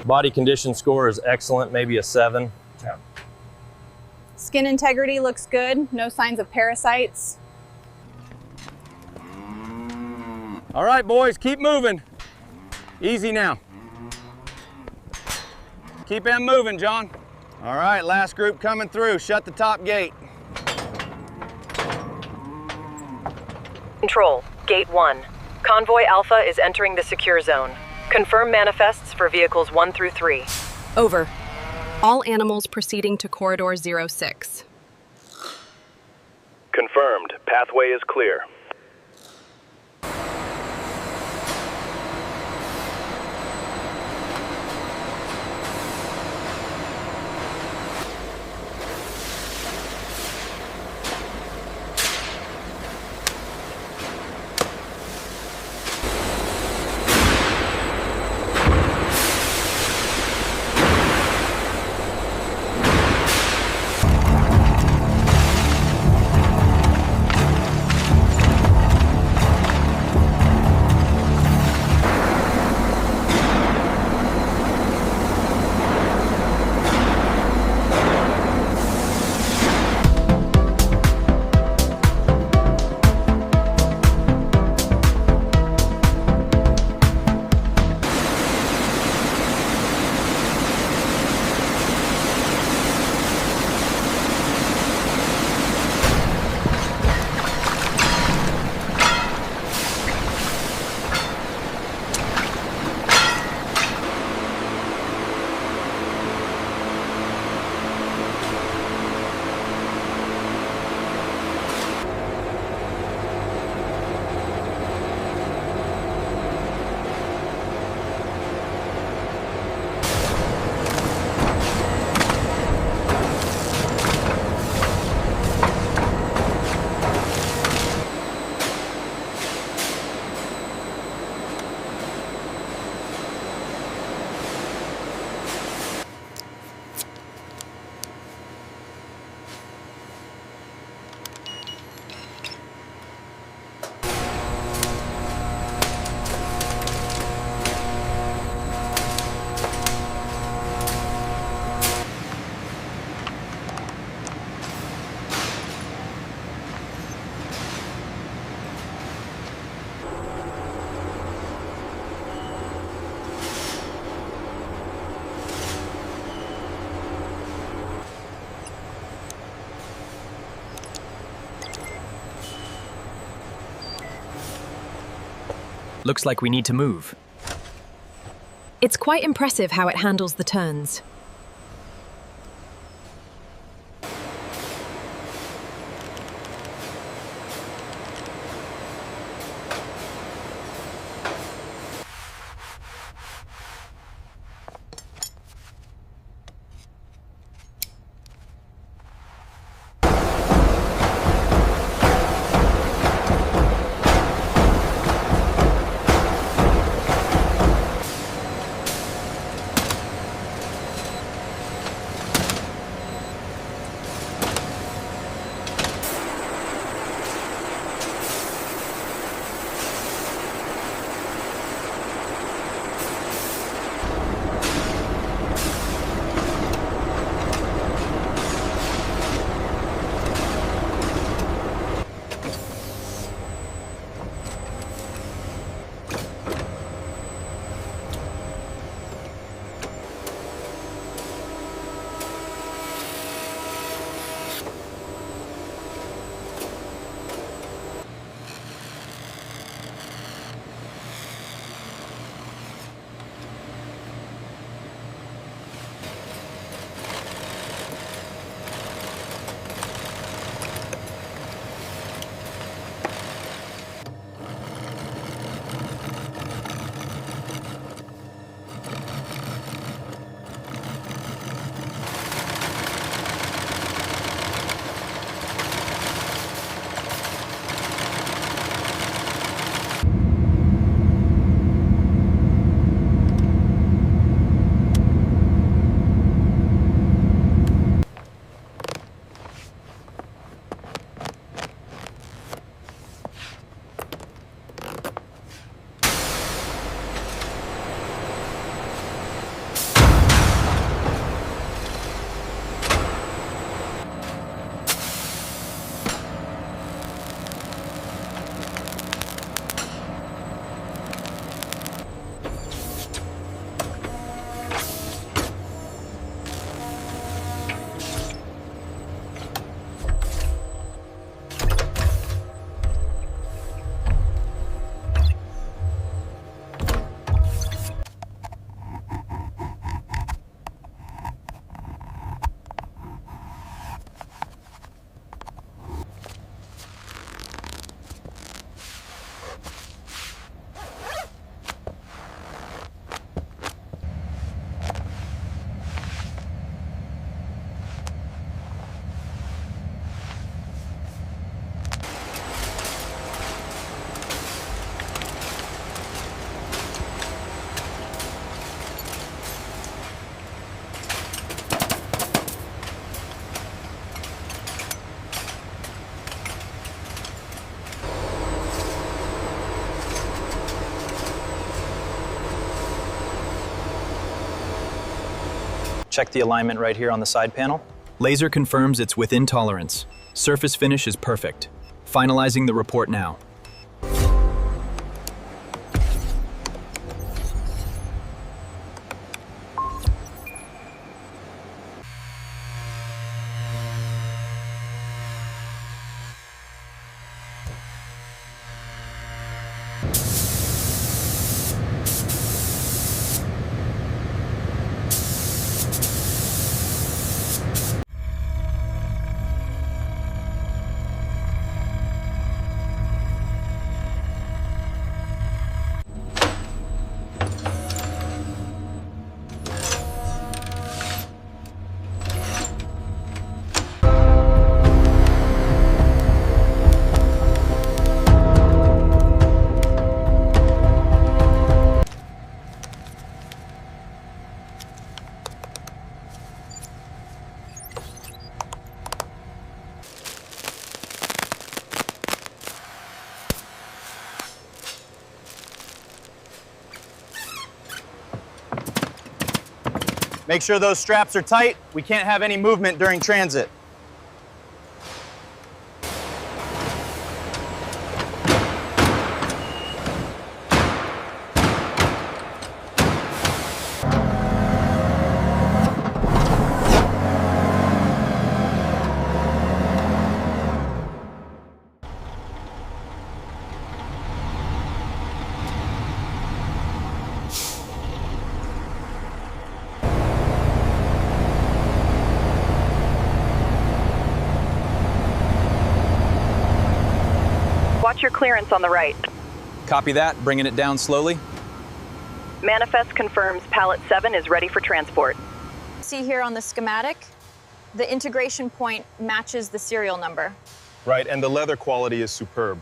Body condition score is excellent, maybe a 7. Yeah. Skin integrity looks good, no signs of parasites. All right, boys, keep moving. Easy now. Keep them moving, John. All right, last group coming through. Shut the top gate. Control, Gate 1. Convoy Alpha is entering the secure zone. Confirm manifests for vehicles 1 through 3. Over. All animals proceeding to Corridor 06. Confirmed. Pathway is clear. Looks like we need to move. It's quite impressive how it handles the turns. Check the alignment right here on the side panel. Laser confirms it's within tolerance. Surface finish is perfect. Finalizing the report now. Make sure those straps are tight. We can't have any movement during transit. Watch your clearance on the right. Copy that, bringing it down slowly. Manifest confirms Pallet 7 is ready for transport. See here on the schematic, the integration point matches the serial number. Right, and the leather quality is superb.